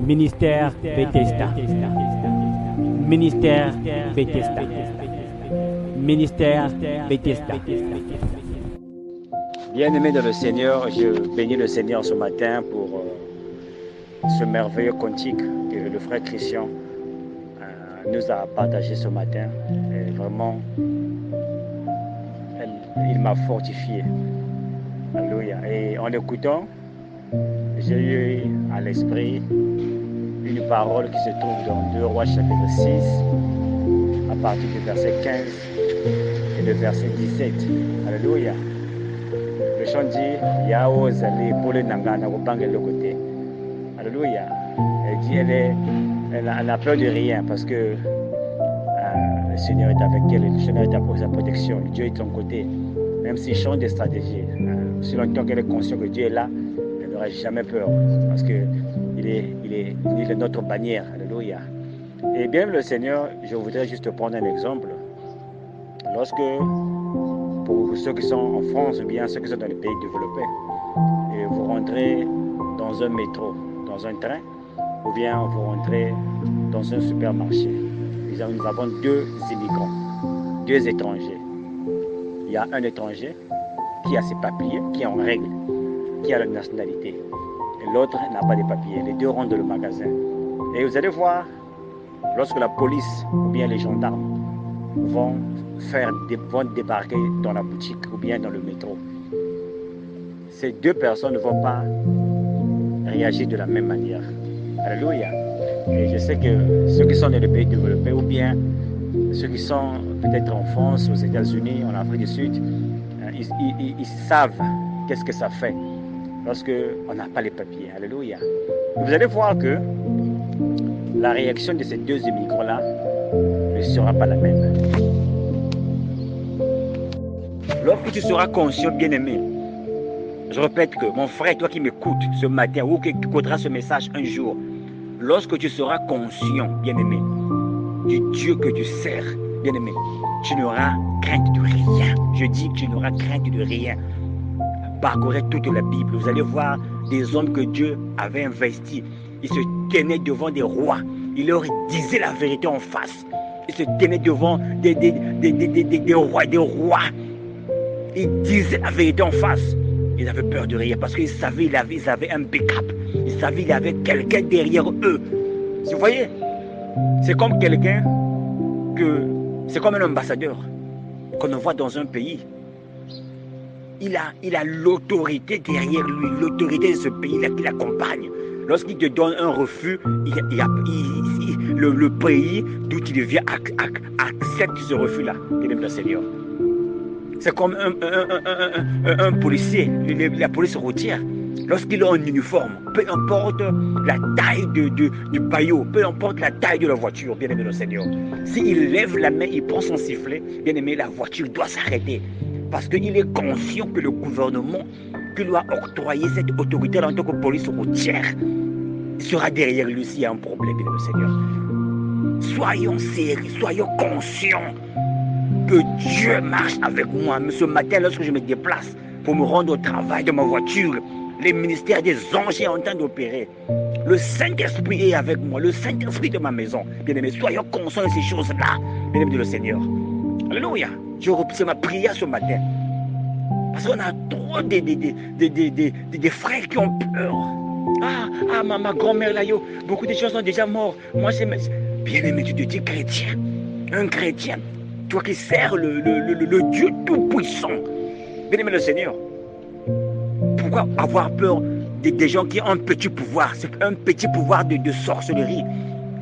Ministère Bethesda. Ministère Bethesda. Ministère Bethesda. Bien-aimés dans le Seigneur, je bénis le Seigneur ce matin pour ce merveilleux cantique que le frère Christian nous a partagé ce matin. Et vraiment, il m'a fortifié. Alléluia. Et en l'écoutant, j'ai eu à l'esprit une parole qui se trouve dans 2 Rois chapitre 6, à partir du verset 15 et le verset 17. Alléluia. Le chant dit Yao Zali pour le Nangana au bang de côté. Alléluia. Elle dit elle n'a peur de rien parce que le Seigneur est avec elle, le Seigneur est à sa protection, Dieu est de son côté. Même s'il change de stratégie, si longtemps qu'elle est consciente que Dieu est là, elle n'aura jamais peur parce qu'il est notre bannière. Alléluia. Et bien le Seigneur, je voudrais juste prendre un exemple. Lorsque, pour ceux qui sont en France ou bien ceux qui sont dans les pays développés, et vous rentrez dans un métro, dans un train, ou bien vous rentrez dans un supermarché. Nous avons 2 immigrants, 2 étrangers. Il y a un étranger qui a ses papiers, qui est en règle, qui a la nationalité. Et l'autre n'a pas de papiers. Les 2 rentrent dans le magasin. Et vous allez voir, lorsque la police ou bien les gendarmes vont débarquer dans la boutique ou bien dans le métro, ces 2 personnes ne vont pas réagir de la même manière. Alléluia. Et je sais que ceux qui sont dans les pays développés ou bien ceux qui sont peut-être en France, aux États-Unis, en Afrique du Sud, ils savent qu'est-ce que ça fait lorsque on n'a pas les papiers. Alléluia. Et vous allez voir que la réaction de ces 2 immigrants-là ne sera pas la même. Lorsque tu seras conscient, bien-aimé, je répète que mon frère, toi qui m'écoutes ce matin ou qui écoutera ce message un jour, lorsque tu seras conscient, bien-aimé, du Dieu que tu sers, bien-aimé, tu n'auras crainte de rien. Je dis que tu n'auras crainte de rien. Parcourez toute la Bible. Vous allez voir des hommes que Dieu avait investis. Ils se tenaient devant des rois. Il leur disait la vérité en face. Ils se tenaient devant des rois. Ils disaient la vérité en face. Ils avaient peur de rien parce qu'ils savaient ils avaient un backup. Ils savaient qu'il y avait quelqu'un derrière eux. Vous voyez, c'est comme quelqu'un c'est comme un ambassadeur qu'on envoie dans un pays. Il a l'autorité derrière lui, l'autorité de ce pays-là qui l'accompagne. Lorsqu'il te donne un refus, le pays d'où tu deviens accepte ce refus-là. Il aime le Seigneur. C'est comme un policier, la police routière. Lorsqu'il est en uniforme, peu importe la taille du paillot, peu importe la taille de la voiture, bien aimé le Seigneur, s'il lève la main, il prend son sifflet, bien aimé, la voiture doit s'arrêter. Parce qu'il est conscient que le gouvernement qui lui a octroyé cette autorité en tant que police routière sera derrière lui s'il y a un problème, bien aimé le Seigneur. Soyons sérieux, soyons conscients que Dieu marche avec moi. Mais ce matin, lorsque je me déplace pour me rendre au travail de ma voiture, les ministères des anges sont en train d'opérer. Le Saint-Esprit est avec moi, le Saint-Esprit de ma maison. Bien-aimés, soyons conscients de ces choses-là, bien-aimés de le Seigneur. Alléluia. C'est ma prière ce matin. Parce qu'on a trop des frères qui ont peur. Ma grand-mère là, beaucoup de gens sont déjà morts. Moi, c'est... Bien-aimé, tu te dis chrétien. Un chrétien. Toi qui sers le Dieu Tout-Puissant. Bien-aimé le Seigneur. Pourquoi avoir peur des gens qui ont un petit pouvoir? C'est un petit pouvoir de sorcellerie.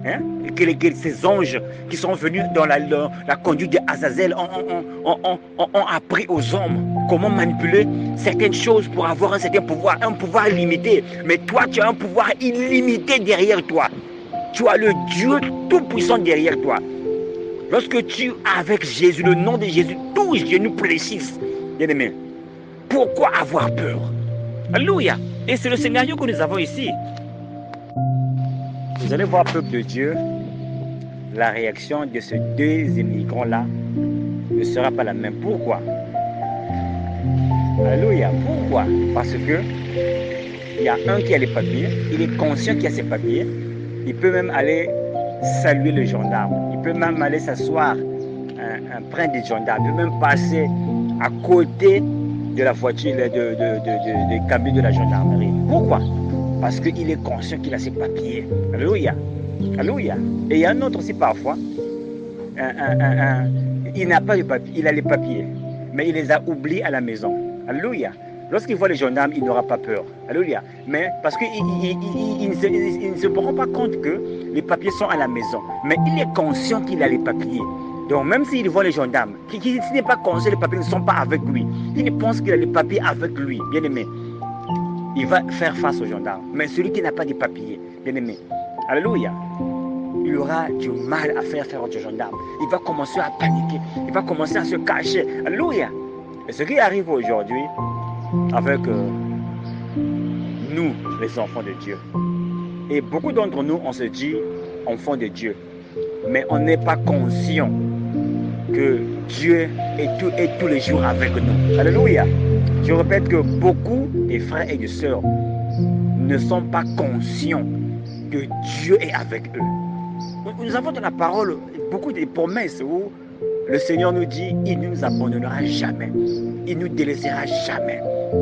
Hein? Que ces anges qui sont venus dans la conduite d'Azazel ont appris aux hommes comment manipuler certaines choses pour avoir un certain pouvoir, un pouvoir limité. Mais toi, tu as un pouvoir illimité derrière toi. Tu as le Dieu Tout-Puissant derrière toi. Lorsque tu as avec Jésus, le nom de Jésus, tout genou fléchissent, bien-aimé. Pourquoi avoir peur? Alléluia. Et c'est le scénario que nous avons ici. Vous allez voir, peuple de Dieu, la réaction de ces 2 immigrants-là ne sera pas la même. Pourquoi? Alléluia. Pourquoi? Parce que il y a un qui a les papiers, il est conscient qu'il a ses papiers, Il peut même aller saluer le gendarme. Il peut même aller s'asseoir près des gendarmes. Il peut même passer à côté de la voiture, de camion de la gendarmerie. Pourquoi? Parce qu'il est conscient qu'il a ses papiers. Alléluia. Alléluia. Et il y a un autre aussi parfois. Il n'a pas de papiers, il a les papiers, mais il les a oubliés à la maison. Alléluia. Lorsqu'il voit les gendarmes, il n'aura pas peur. Alléluia. Mais parce qu'il ne se rend pas compte que les papiers sont à la maison. Mais il est conscient qu'il a les papiers. Donc même s'il voit les gendarmes, s'il n'est pas conscient, les papiers ne sont pas avec lui. Il pense qu'il a les papiers avec lui, bien aimé. Il va faire face aux gendarmes. Mais celui qui n'a pas de papiers, bien aimé. Alléluia. Il aura du mal à faire aux gendarmes. Il va commencer à paniquer. Il va commencer à se cacher. Alléluia. Et ce qui arrive aujourd'hui avec nous, les enfants de Dieu. Et beaucoup d'entre nous, on se dit enfants de Dieu. Mais on n'est pas conscient que Dieu est tous les jours avec nous. Alléluia. Je répète que beaucoup de frères et de sœurs ne sont pas conscients que Dieu est avec eux. Nous avons dans la parole beaucoup de promesses où le Seigneur nous dit, il ne nous abandonnera jamais, il ne nous délaissera jamais,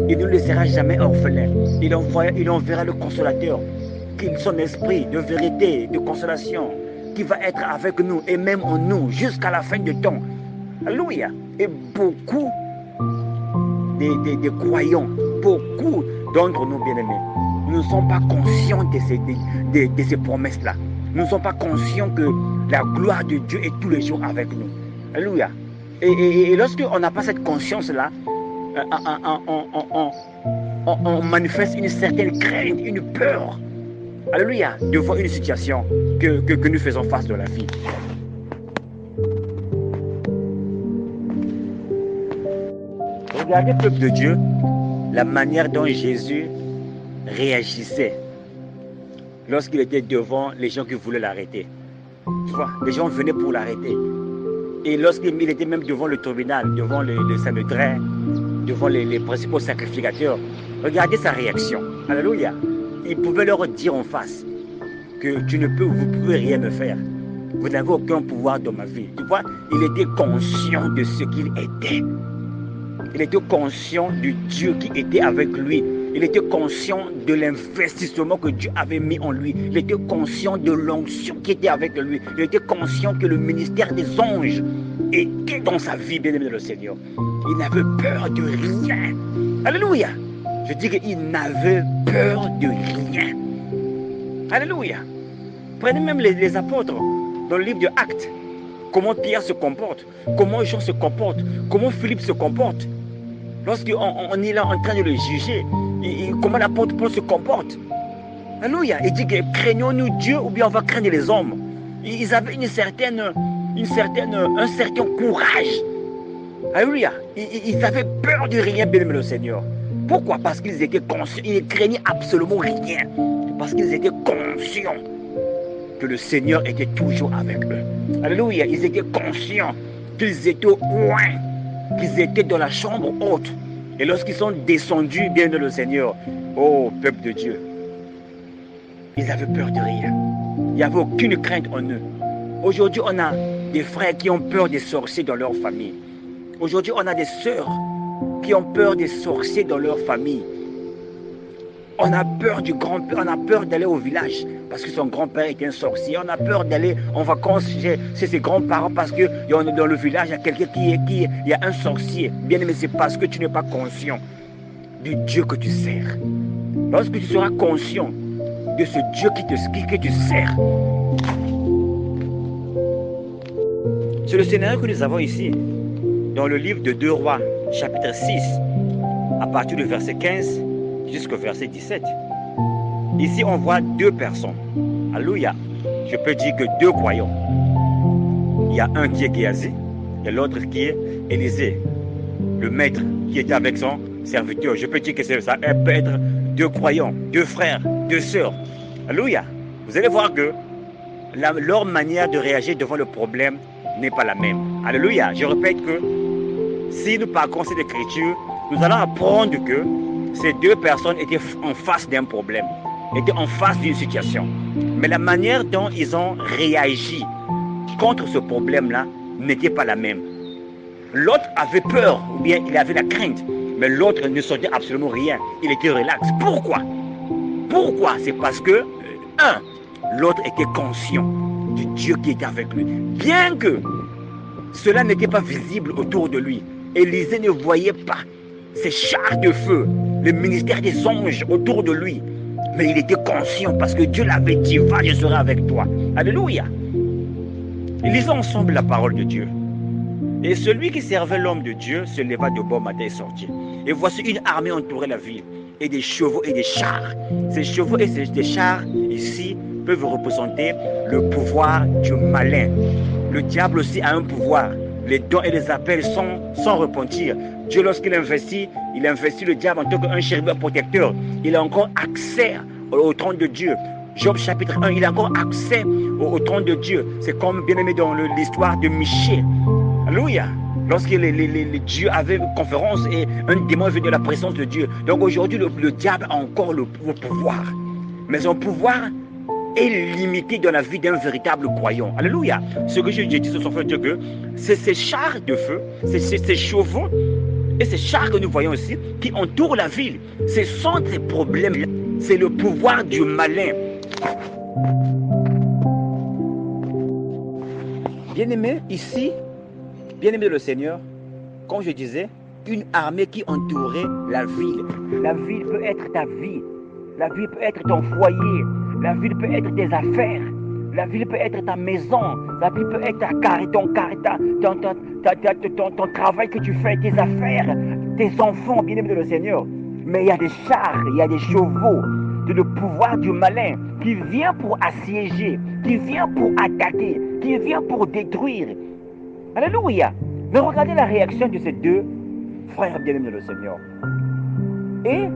il ne nous laissera jamais orphelins. Il enverra le consolateur, qui est son esprit de vérité, de consolation, qui va être avec nous et même en nous jusqu'à la fin du temps. Alléluia. Et beaucoup de croyants, beaucoup d'entre nous bien-aimés, nous ne sommes pas conscients de ces promesses-là. Nous ne sommes pas conscients que la gloire de Dieu est tous les jours avec nous. Alléluia. Et lorsqu'on n'a pas cette conscience-là, on manifeste une certaine crainte, une peur. Alléluia. Devant une situation que nous faisons face dans la vie. Regardez, peuple de Dieu, la manière dont Jésus réagissait lorsqu'il était devant les gens qui voulaient l'arrêter. Tu vois, les gens venaient pour l'arrêter. Et lorsqu'il était même devant le tribunal, devant le Sanhédrin, devant les principaux sacrificateurs, regardez sa réaction. Alléluia. Il pouvait leur dire en face que vous ne pouvez rien me faire. Vous n'avez aucun pouvoir dans ma vie. Tu vois, il était conscient de ce qu'il était. Il était conscient du Dieu qui était avec lui. Il était conscient de l'investissement que Dieu avait mis en lui. Il était conscient de l'onction qui était avec lui. Il était conscient que le ministère des anges était dans sa vie, bien-aimé le Seigneur. Il n'avait peur de rien. Alléluia. Je dis qu'il n'avait peur de rien. Alléluia. Prenez même les apôtres dans le livre de Actes. Comment Pierre se comporte, comment Jean se comporte, comment Philippe se comporte. Lorsqu'on est là en train de le juger, comment l'apôtre Paul se comporte. Alléluia. Il dit que craignons-nous Dieu ou bien on va craindre les hommes. Ils avaient un certain courage. Alléluia. Ils avaient peur de rien, bien aimé le Seigneur. Pourquoi? Parce qu'ils étaient conscients. Ils ne craignaient absolument rien. Parce qu'ils étaient conscients que le Seigneur était toujours avec eux. Alléluia. Ils étaient conscients qu'ils étaient loin, qu'ils étaient dans la chambre haute. Et lorsqu'ils sont descendus, bien de le Seigneur, oh peuple de Dieu, ils avaient peur de rien. Il n'y avait aucune crainte en eux. Aujourd'hui, on a des frères qui ont peur des sorciers dans leur famille. Aujourd'hui, on a des sœurs qui ont peur des sorciers dans leur famille. On a peur du grand-père, on a peur d'aller au village parce que son grand-père était un sorcier. On a peur d'aller en vacances chez ses grands-parents parce que dans le village, il y a quelqu'un il y a un sorcier. Bien aimé, c'est parce que tu n'es pas conscient du Dieu que tu sers. Lorsque tu seras conscient de ce Dieu que tu sers, c'est le scénario que nous avons ici dans le livre de 2 Rois, chapitre 6, à partir du verset 15 jusqu'au verset 17. Ici, on voit 2 personnes. Alléluia. Je peux dire que 2 croyants. Il y a un qui est Géasi et l'autre qui est Élisée, le maître qui était avec son serviteur. Je peux dire que ça peut être 2 croyants, 2 frères, 2 sœurs. Alléluia. Vous allez voir que leur manière de réagir devant le problème n'est pas la même. Alléluia. Je répète que si nous parcourons cette écriture, nous allons apprendre que ces 2 personnes étaient en face d'un problème, étaient en face d'une situation. Mais la manière dont ils ont réagi contre ce problème-là n'était pas la même. L'autre avait peur, ou bien il avait la crainte, mais l'autre ne sentait absolument rien. Il était relax. Pourquoi? C'est parce que, l'autre était conscient du Dieu qui était avec lui. Bien que cela n'était pas visible autour de lui, Élisée ne voyait pas ces chars de feu, le ministère des anges autour de lui. Mais il était conscient parce que Dieu l'avait dit, va, je serai avec toi. Alléluia. Lisons ensemble la parole de Dieu. Et celui qui servait l'homme de Dieu se leva de bon matin et sortit. Et voici une armée entourait la ville, et des chevaux et des chars. Ces chevaux et ces chars, ici, peuvent représenter le pouvoir du malin. Le diable aussi a un pouvoir. Les dons et les appels sans repentir. Dieu, lorsqu'il investit le diable en tant qu'un chérubin protecteur. Il a encore accès au trône de Dieu. Job chapitre 1, il a encore accès au trône de Dieu. C'est comme bien aimé dans l'histoire de Michée. Alléluia. Lorsque Dieu avait une conférence et un démon est venu de la présence de Dieu. Donc aujourd'hui, le diable a encore le pouvoir. Mais son pouvoir est limité dans la vie d'un véritable croyant. Alléluia. Ce que je dis ce soir, Dieu, que c'est ces chars de feu, ces chevaux et ces chars que nous voyons aussi qui entourent la ville. Ce sont ces problèmes-là. C'est le pouvoir du malin. Bien-aimé, ici, bien-aimé le Seigneur, comme je disais, une armée qui entourait la ville. La ville peut être ta vie. La ville peut être ton foyer. La ville peut être tes affaires. La ville peut être ta maison. La ville peut être ton travail que tu fais, tes affaires, tes enfants, bien-aimé de le Seigneur. Mais il y a des chars, il y a des chevaux, le pouvoir du malin qui vient pour assiéger, qui vient pour attaquer, qui vient pour détruire. Alléluia. Mais regardez la réaction de ces deux frères bien-aimés de le Seigneur. Et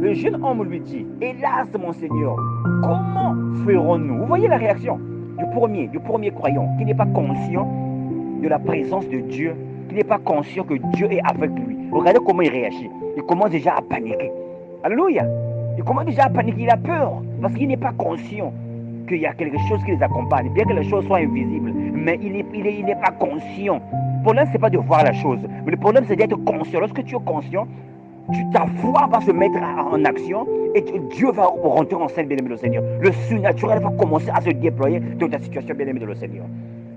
le jeune homme lui dit, hélas mon Seigneur, comment ferons-nous? Vous voyez la réaction du premier croyant qui n'est pas conscient de la présence de Dieu, qui n'est pas conscient que Dieu est avec lui. Regardez comment il réagit. Il commence déjà à paniquer. Alléluia. Il commence déjà à paniquer, il a peur parce qu'il n'est pas conscient qu'il y a quelque chose qui les accompagne, bien que les choses soient invisibles, mais il n'est pas conscient. Le problème, ce n'est pas de voir la chose, mais le problème, c'est d'être conscient. Lorsque tu es conscient, ta foi va se mettre en action et Dieu va rentrer en scène, bien-aimé de le Seigneur. Le surnaturel va commencer à se déployer dans ta situation, bien-aimé de le Seigneur.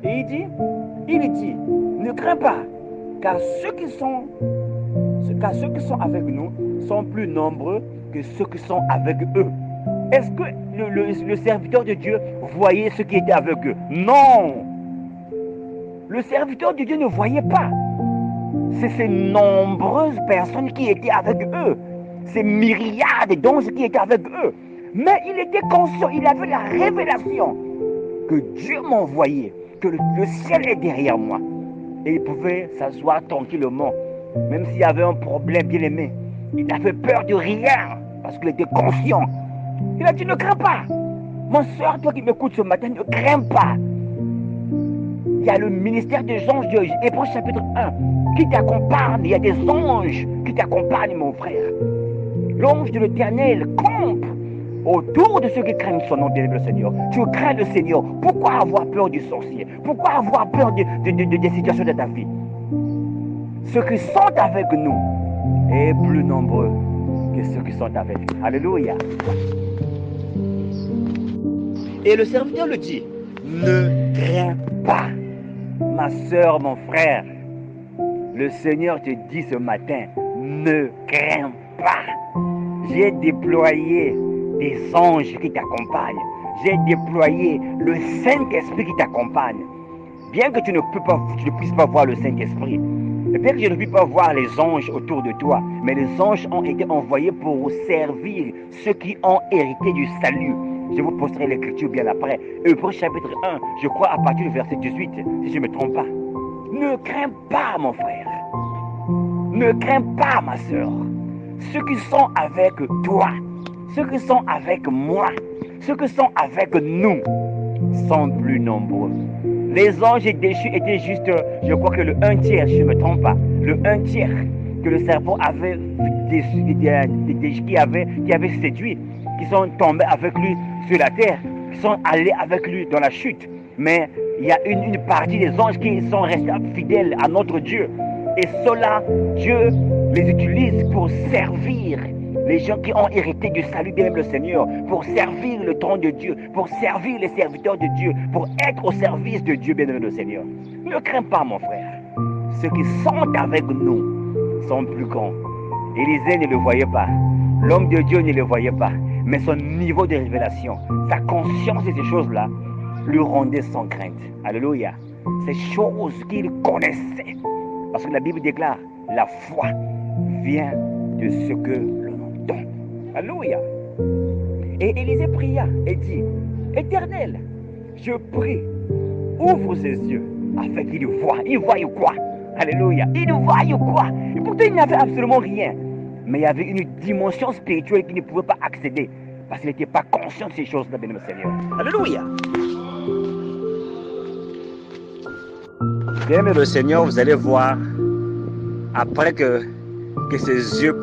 Et il dit, ne crains pas, car ceux qui sont avec nous sont plus nombreux que ceux qui sont avec eux. Est-ce que le serviteur de Dieu voyait ceux qui étaient avec eux? Non. Le serviteur de Dieu ne voyait pas. C'est ces nombreuses personnes qui étaient avec eux. Ces myriades d'anges qui étaient avec eux. Mais il était conscient, il avait la révélation que Dieu m'envoyait, que le ciel est derrière moi. Et il pouvait s'asseoir tranquillement. Même s'il y avait un problème, bien aimé, il n'avait peur de rien parce qu'il était conscient. Il a dit, ne crains pas. Mon soeur, toi qui m'écoutes ce matin, ne crains pas. Il y a le ministère des anges de Hébreux chapitre 1 qui t'accompagne. Il y a des anges qui t'accompagnent, mon frère. L'ange de l'Éternel campe autour de ceux qui craignent son nom, bien-aimé le Seigneur. Tu crains le Seigneur. Pourquoi avoir peur du sorcier? Pourquoi avoir peur des situations de ta vie? Ceux qui sont avec nous est plus nombreux que ceux qui sont avec nous. Alléluia. Et le serviteur le dit, ne crains pas, ma soeur, mon frère. Le Seigneur te dit ce matin, ne crains pas. J'ai déployé des anges qui t'accompagnent. J'ai déployé le Saint-Esprit qui t'accompagne. Bien que tu ne puisses pas voir le Saint-Esprit, et bien que je ne puisse pas voir les anges autour de toi, mais les anges ont été envoyés pour servir ceux qui ont hérité du salut. Je vous posterai l'écriture bien après. Hébreux chapitre 1, je crois à partir du verset 18, si je ne me trompe pas. Ne crains pas, mon frère. Ne crains pas, ma soeur. Ceux qui sont avec toi, ceux qui sont avec moi, ceux qui sont avec nous, sont plus nombreux. Les anges déchus étaient juste, je crois que le 1/3, si je ne me trompe pas, le 1/3 que le serpent avait qui avait séduit, qui sont tombés avec lui sur la terre qui sont allés avec lui dans la chute. Mais il y a une partie des anges qui sont restés fidèles à notre Dieu. Et cela, Dieu les utilise pour servir les gens qui ont hérité du salut, bien-aimé le Seigneur, pour servir le trône de Dieu, pour servir les serviteurs de Dieu, pour être au service de Dieu, bien-aimé le Seigneur. Ne crains pas, mon frère. Ceux qui sont avec nous sont plus grands. Élisée ne le voyait pas. L'homme de Dieu ne le voyait pas. Mais son niveau de révélation, sa conscience de ces choses-là, lui rendait sans crainte. Alléluia. Ces choses qu'il connaissait. Parce que la Bible déclare, la foi vient de ce que l'on entend. Alléluia. Et Élisée pria et dit, Éternel, je prie, ouvre ses yeux afin qu'il voie. Il voie quoi? Alléluia. Il ne voyait quoi? Et pourtant, il n'avait absolument rien. Mais il y avait une dimension spirituelle qu'il ne pouvait pas accéder. Parce qu'il n'était pas conscient de ces choses-là, bien-aimé Seigneur. Alléluia. Bien-aimé le Seigneur, vous allez voir, après que ses yeux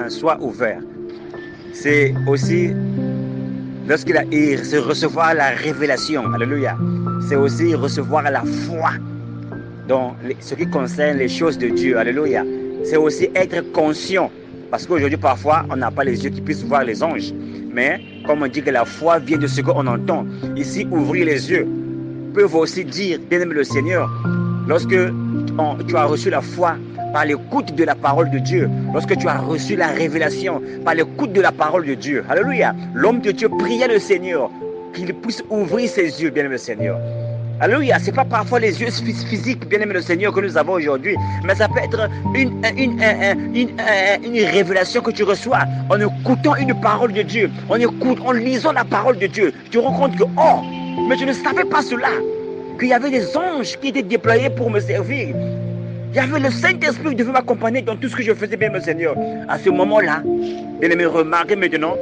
soient ouverts, c'est aussi lorsqu'il a recevoir la révélation. Alléluia. C'est aussi recevoir la foi dans ce qui concerne les choses de Dieu. Alléluia. C'est aussi être conscient. Parce qu'aujourd'hui, parfois, on n'a pas les yeux qui puissent voir les anges. Mais, comme on dit que la foi vient de ce qu'on entend, ici, ouvrir les yeux peuvent aussi dire, bien-aimé le Seigneur, lorsque tu as reçu la foi par l'écoute de la parole de Dieu, lorsque tu as reçu la révélation par l'écoute de la parole de Dieu, alléluia, l'homme de Dieu priait le Seigneur qu'il puisse ouvrir ses yeux, bien-aimé le Seigneur. Alléluia, ce n'est pas parfois les yeux physiques, bien-aimé le Seigneur, que nous avons aujourd'hui, mais ça peut être une révélation que tu reçois en écoutant une parole de Dieu, en lisant la parole de Dieu. Tu te rends compte que, oh, mais je ne savais pas cela, qu'il y avait des anges qui étaient déployés pour me servir. Il y avait le Saint-Esprit qui devait m'accompagner dans tout ce que je faisais, bien, mon Seigneur. À ce moment-là, bien-aimé, remarquez maintenant,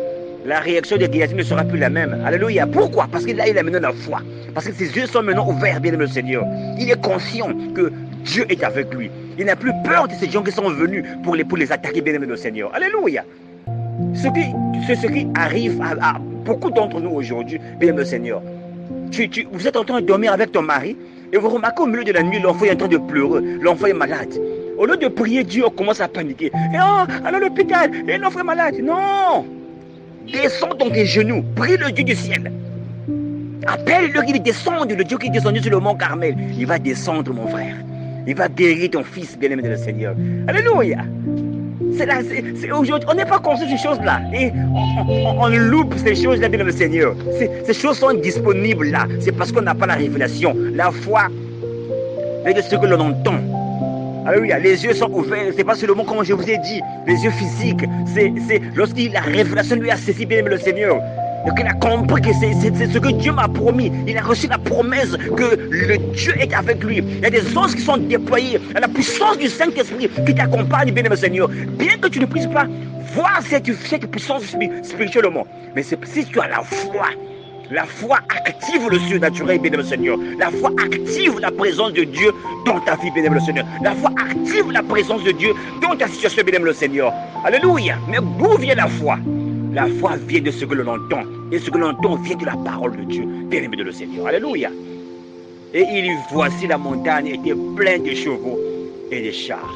la réaction de Géasi ne sera plus la même. Alléluia. Pourquoi? Parce qu'il a maintenant la foi. Parce que ses yeux sont maintenant ouverts, bien-aimé, le Seigneur. Il est conscient que Dieu est avec lui. Il n'a plus peur de ces gens qui sont venus pour les attaquer, bien-aimé, le Seigneur. Alléluia. Ce qui arrive à beaucoup d'entre nous aujourd'hui, bien-aimé, le Seigneur. Vous êtes en train de dormir avec ton mari et vous remarquez au milieu de la nuit, l'enfant est en train de pleurer, l'enfant est malade. Au lieu de prier Dieu, on commence à paniquer. Et oh, allons à l'hôpital, et l'enfant est malade. Non! Descends dans tes genoux, prie le Dieu du ciel. Appelle-le qu'il descende, le Dieu qui est descendu sur le mont Carmel. Il va descendre, mon frère. Il va guérir ton fils, bien-aimé de le Seigneur. Alléluia! C'est aujourd'hui, on n'est pas conscient de ces choses-là. Et on loupe ces choses-là, bien le Seigneur. Ces choses sont disponibles là. C'est parce qu'on n'a pas la révélation. La foi vient de ce que l'on entend. Alléluia. Les yeux sont ouverts. C'est pas seulement comme je vous ai dit, les yeux physiques. C'est lorsque la révélation lui a saisi, bien le Seigneur. Donc il a compris que c'est ce que Dieu m'a promis. Il a reçu la promesse que le Dieu est avec lui. Il y a des anges qui sont déployés. Il y a la puissance du Saint-Esprit qui t'accompagne, bien-aimé Seigneur. Bien que tu ne puisses pas voir cette puissance spirituellement. Mais si tu as la foi active le surnaturel, bien-aimé Seigneur. La foi active la présence de Dieu dans ta vie, bien-aimé Seigneur. La foi active la présence de Dieu dans ta situation, bien-aimé Seigneur. Alléluia. Mais d'où vient la foi? La foi vient de ce que l'on entend. Et ce que l'on entend vient de la parole de Dieu. Bien-aimé de le Seigneur. Alléluia. Et voici la montagne était pleine de chevaux et de chars.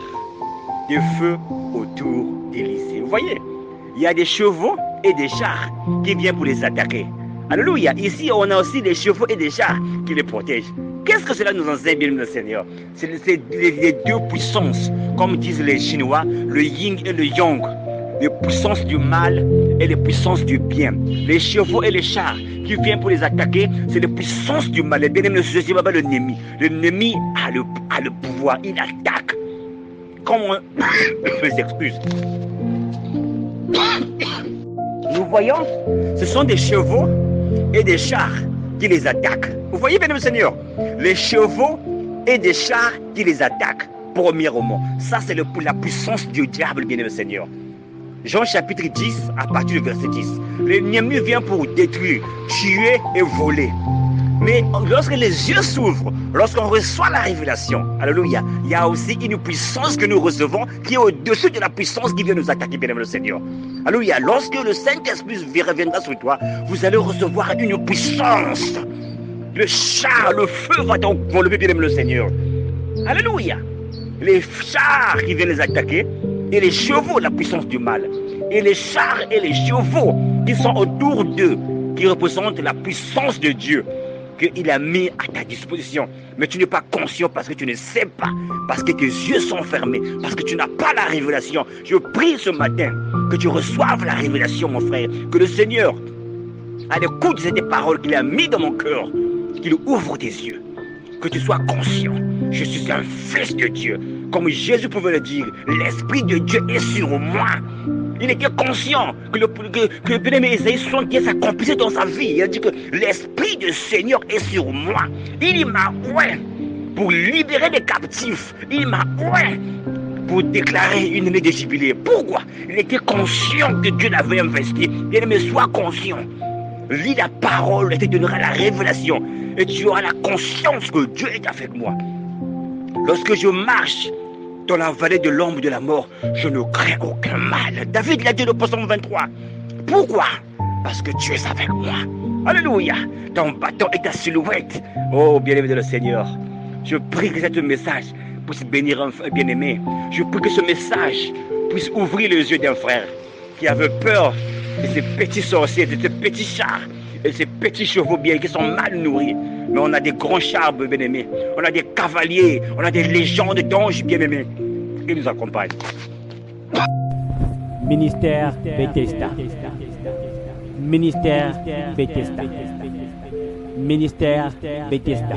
De feu autour d'Élysée. Vous voyez, il y a des chevaux et des chars qui viennent pour les attaquer. Alléluia. Ici, on a aussi des chevaux et des chars qui les protègent. Qu'est-ce que cela nous enseigne, bien le Seigneur? C'est les deux puissances, comme disent les Chinois, le yin et le yang. Les puissances du mal et les puissances du bien. Les chevaux et les chars qui viennent pour les attaquer, c'est les puissances du mal. Les bien-aimés, c'est pas l'ennemi. L'ennemi a le pouvoir, il attaque. Comme on... Je m'excuse. Nous voyons, ce sont des chevaux et des chars qui les attaquent. Vous voyez, bien-aimé Seigneur, les chevaux et des chars qui les attaquent. Premièrement, ça c'est la puissance du diable, bien-aimé Seigneur. Jean chapitre 10, à partir du verset 10. L'ennemi vient pour détruire, tuer et voler. Mais lorsque les yeux s'ouvrent, lorsqu'on reçoit la révélation, alléluia, il y a aussi une puissance que nous recevons qui est au-dessus de la puissance qui vient nous attaquer, bien aimé le Seigneur. Alléluia, lorsque le Saint-Esprit reviendra sur toi, vous allez recevoir une puissance. Le char, le feu va t'enlever, bien aimé le Seigneur. Alléluia. Les chars qui viennent les attaquer et les chevaux, la puissance du mal. Et les chars et les chevaux qui sont autour d'eux, qui représentent la puissance de Dieu qu'il a mis à ta disposition. Mais tu n'es pas conscient parce que tu ne sais pas, parce que tes yeux sont fermés, parce que tu n'as pas la révélation. Je prie ce matin que tu reçoives la révélation, mon frère, que le Seigneur, à l'écoute de cette parole qu'il a mis dans mon cœur, qu'il ouvre tes yeux, que tu sois conscient. Je suis un fils de Dieu. Comme Jésus pouvait le dire, l'Esprit de Dieu est sur moi. Il était conscient que le bien-aimé Isaïe 75 s'accomplissait dans sa vie. Il a dit que l'Esprit du Seigneur est sur moi. Il m'a oint pour libérer les captifs. Il m'a oint pour déclarer une année de jubilé. Pourquoi? Il était conscient que Dieu l'avait investi. Bien-aimé, sois conscient. Lis la parole et te donnera la révélation. Et tu auras la conscience que Dieu est avec moi. Lorsque je marche dans la vallée de l'ombre de la mort, je ne crains aucun mal. David l'a dit dans le psaume 23. Pourquoi? Parce que tu es avec moi. Alléluia. Ton bâton et ta silhouette. Oh, bien-aimé de le Seigneur. Je prie que ce message puisse bénir un bien-aimé. Je prie que ce message puisse ouvrir les yeux d'un frère qui avait peur de ces petits sorciers, de ces petits chars et ces petits chevaux bien qui sont mal nourris. Mais on a des grands chars, bien-aimés. On a des cavaliers, on a des légendes d'anges, bien-aimés, qui nous accompagnent. Ministère Bethesda. Ministère Bethesda. Ministère Bethesda.